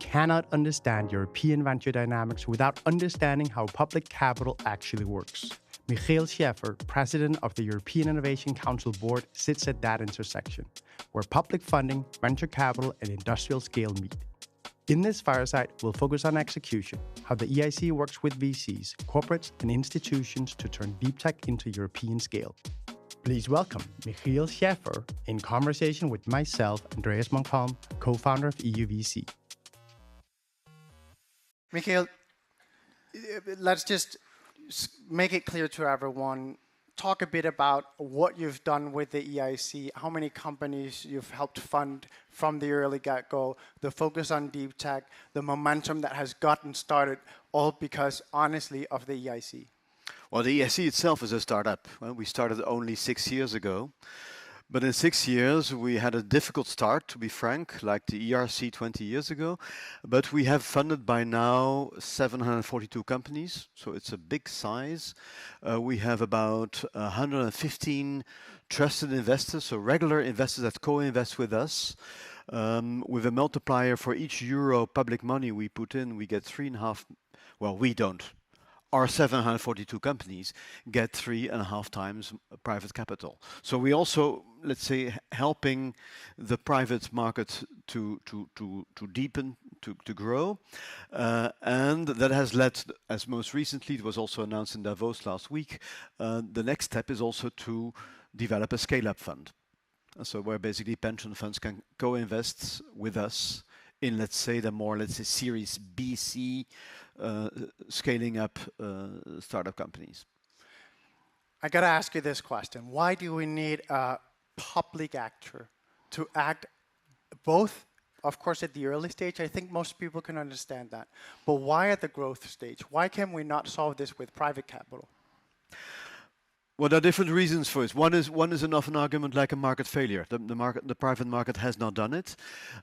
cannot understand European venture dynamics without understanding how public capital actually works. Michiel Scheffer, president of the European Innovation Council Board, sits at that intersection, where public funding, venture capital, and industrial scale meet. In this fireside, we'll focus on execution, how the EIC works with VCs, corporates, and institutions to turn deep tech into European scale. Please welcome Michiel Scheffer in conversation with myself, Andreas Monkholm, co-founder of EUVC. Michiel, let's just make it clear to everyone. Talk a bit about what you've done with the EIC, how many companies you've helped fund from the early get-go, the focus on deep tech, the momentum that has gotten started, all because, honestly, of the EIC. Well, the EIC itself is a startup. Well, we started only 6 years ago. But in 6 years, we had a difficult start, to be frank, like the ERC 20 years ago. But we have funded by now 742 companies, so it's a big size. We have about 115 trusted investors, so regular investors that co-invest with us. With a multiplier for each euro public money we put in, we get 3.5, well, we don't. Our 742 companies get 3.5 times private capital. So we also, let's say, helping the private market to deepen, to grow. And that has led, as most recently, it was also announced in Davos last week, the next step is also to develop a scale-up fund. So where basically pension funds can co-invest with us in, let's say, the more, let's say, Series BC scaling up startup companies. I got to ask you this question. Why do we need a public actor to act both, of course, at the early stage? I think most people can understand that. But why at the growth stage? Why can we not solve this with private capital? Well, there are different reasons for it. One is an often argument like a market failure. The private market has not done it.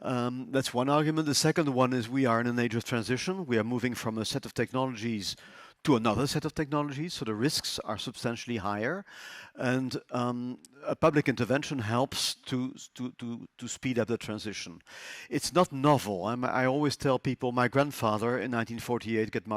That's one argument. The second one is we are in an age of transition. We are moving from a set of technologies to another set of technologies, so the risks are substantially higher, and a public intervention helps to speed up the transition. It's not novel. I always tell people my grandfather in 1948 got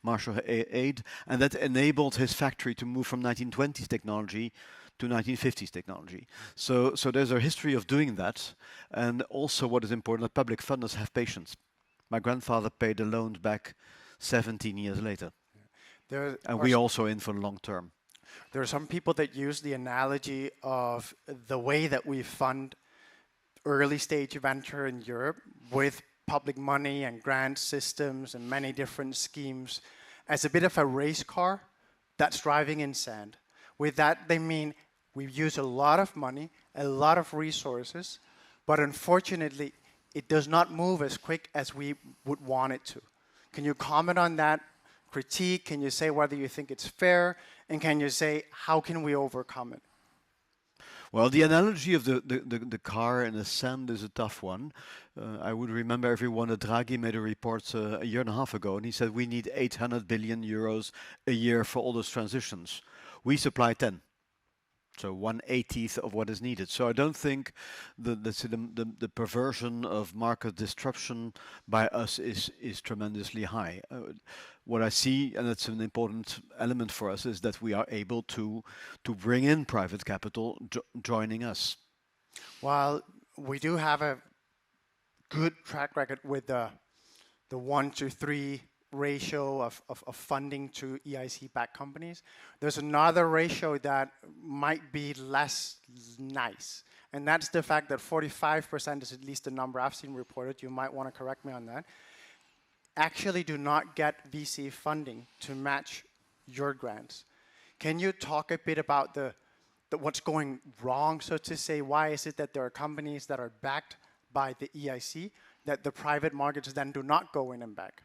Marshall aid, and that enabled his factory to move from 1920s technology to 1950s technology. So there's a history of doing that, and also what is important, that public funders have patience. My grandfather paid the loans back 17 years later. And we also in for long term. There are some people that use the analogy of the way that we fund early stage venture in Europe with public money and grant systems and many different schemes as a bit of a race car that's driving in sand. With that, they mean we use a lot of money, a lot of resources, but unfortunately, it does not move as quick as we would want it to. Can you comment on that critique? Can you say whether you think it's fair? And can you say, how can we overcome it? Well, the analogy of the car in the sand is a tough one. I would remember everyone that Draghi made a report a year and a half ago, and he said we need 800 billion euros a year for all those transitions. We supply 10. So 1/80th of what is needed. So I don't think the perversion of market disruption by us is tremendously high. What I see, and it's an important element for us, is that we are able to bring in private capital joining us. While we do have a good track record with the 1 to 3 ratio of funding to EIC-backed companies, there's another ratio that might be less nice. And that's the fact that 45% is at least the number I've seen reported, you might want to correct me on that, actually do not get VC funding to match your grants. Can you talk a bit about what's going wrong, so to say? Why is it that there are companies that are backed by the EIC that the private markets then do not go in and back?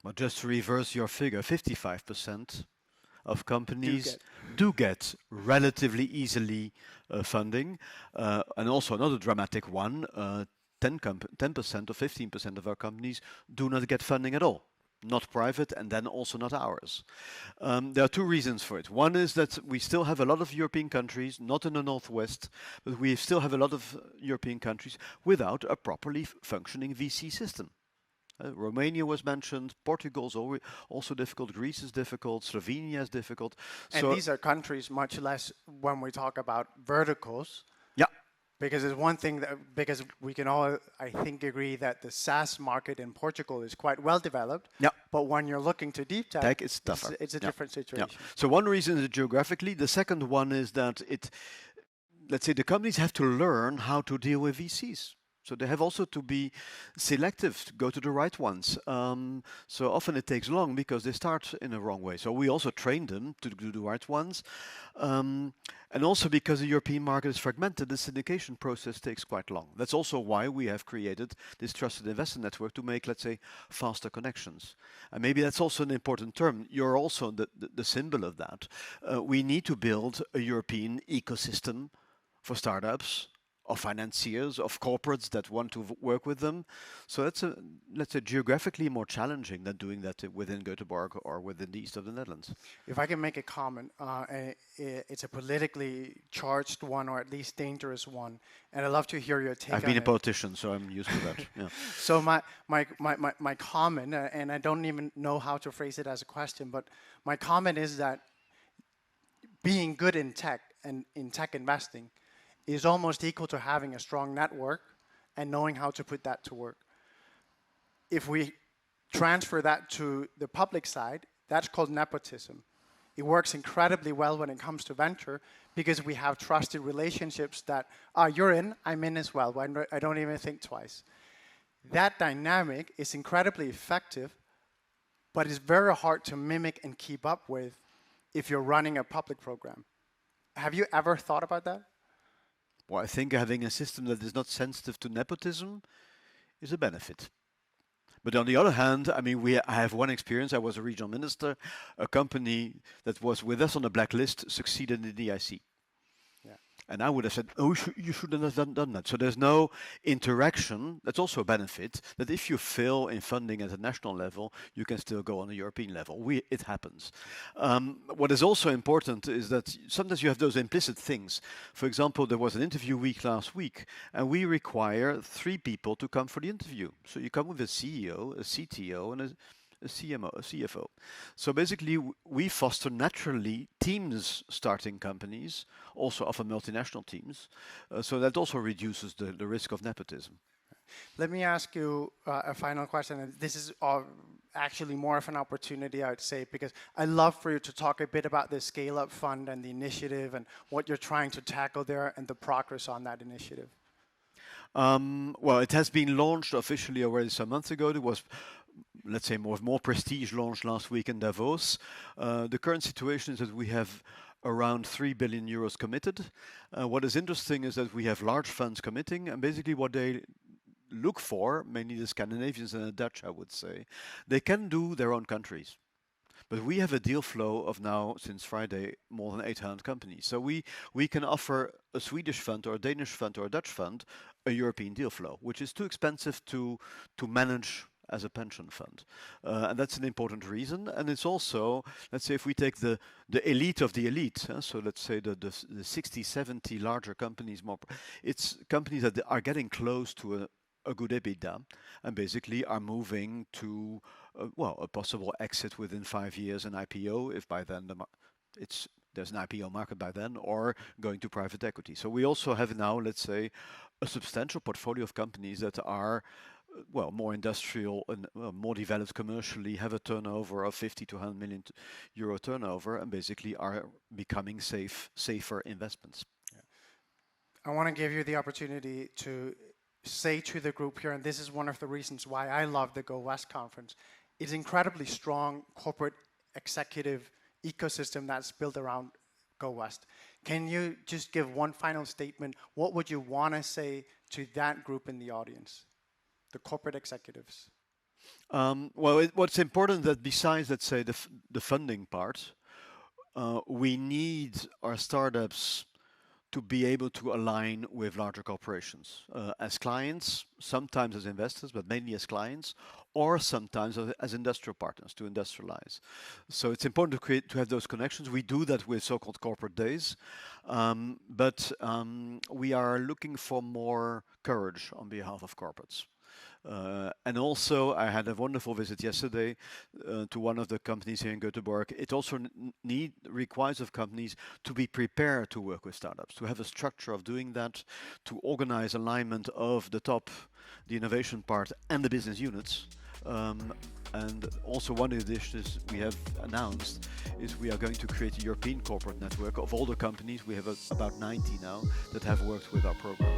Well, just to reverse your figure, 55% of companies do get relatively easily funding. And also another dramatic one, 10% or 15% of our companies do not get funding at all. Not private, and then also not ours. There are two reasons for it. One is that we still have a lot of European countries, not in the Northwest, but we still have a lot of European countries without a properly functioning VC system. Romania was mentioned, Portugal's also difficult, Greece is difficult, Slovenia is difficult. And so these are countries much less when we talk about verticals. yeah, Because it's one thing that, because we can all, I think, agree that the SaaS market in Portugal is quite well developed. yeah. But when you're looking to deep tech, It's tougher. it's a different situation. Yeah. So one reason is geographically. The second one is that let's say the companies have to learn how to deal with VCs. So they have also to be selective, to go to the right ones. So often it takes long because they start in a wrong way. So we also train them to do the right ones. And also because the European market is fragmented, the syndication process takes quite long. That's also why we have created this trusted investor network to make, let's say, faster connections. And maybe that's also an important term. You're also the symbol of that. We need to build a European ecosystem for startups, of financiers, of corporates that want to work with them. So that's, let's say, geographically more challenging than doing that within Göteborg or within the east of the Netherlands. If I can make a comment, it's a politically charged one, or at least dangerous one, and I'd love to hear your take on it. I've been a politician, so I'm used to that. Yeah. So my comment, and I don't even know how to phrase it as a question, but my comment is that being good in tech and in tech investing is almost equal to having a strong network and knowing how to put that to work. If we transfer that to the public side, that's called nepotism. It works incredibly well when it comes to venture because we have trusted relationships that, you're in, I'm in as well. I don't even think twice. That dynamic is incredibly effective, but it's very hard to mimic and keep up with if you're running a public program. Have you ever thought about that? Well, I think having a system that is not sensitive to nepotism is a benefit. But on the other hand, I mean, I have one experience. I was a regional minister. A company that was with us on the blacklist succeeded in the EIC. And I would have said, oh, you shouldn't have done that. So there's no interaction. That's also a benefit, that if you fail in funding at a national level, you can still go on a European level. It happens. What is also important is that sometimes you have those implicit things. For example, there was an interview week last week, and we require 3 people to come for the interview. So you come with a CEO, a CTO, and a CMO, a CFO. So basically, we foster naturally teams starting companies, also often multinational teams. So that also reduces the risk of nepotism. Let me ask you a final question. And this is actually more of an opportunity, I would say, because I'd love for you to talk a bit about the Scale-Up Fund and the initiative and what you're trying to tackle there and the progress on that initiative. Well, it has been launched officially already some months ago. It was, let's say, more prestige launched last week in Davos. The current situation is that we have around 3 billion euros committed. What is interesting is that we have large funds committing, and basically what they look for, mainly the Scandinavians and the Dutch, I would say, they can do their own countries. But we have a deal flow of now, since Friday, more than 800 companies. So we can offer a Swedish fund or a Danish fund or a Dutch fund a European deal flow, which is too expensive to manage as a pension fund. And that's an important reason. And it's also, let's say, if we take the elite of the elite, so let's say the 60, 70 larger companies, it's companies that are getting close to a good EBITDA and basically are moving to a possible exit within 5 years, an IPO, if by then there's an IPO market by then, or going to private equity. So we also have now, let's say, a substantial portfolio of companies that are more industrial and more developed commercially, have a turnover of 50 to 100 million euro turnover, and basically are becoming safer investments. Yeah. I want to give you the opportunity to say to the group here, and this is one of the reasons why I love the GoWest conference, it's incredibly strong corporate executive ecosystem that's built around GoWest. Can you just give one final statement? What would you want to say to that group in the audience, the corporate executives? What's important that besides, let's say, the funding part, we need our startups to be able to align with larger corporations as clients, sometimes as investors, but mainly as clients, or sometimes as industrial partners to industrialize. So it's important to have those connections. We do that with so-called corporate days, but we are looking for more courage on behalf of corporates. And also, I had a wonderful visit yesterday to one of the companies here in Göteborg. It also requires of companies to be prepared to work with startups, to have a structure of doing that, to organize alignment of the top, the innovation part, and the business units. And also one of the initiatives we have announced is we are going to create a European corporate network of all the companies. We have about 90 now that have worked with our program.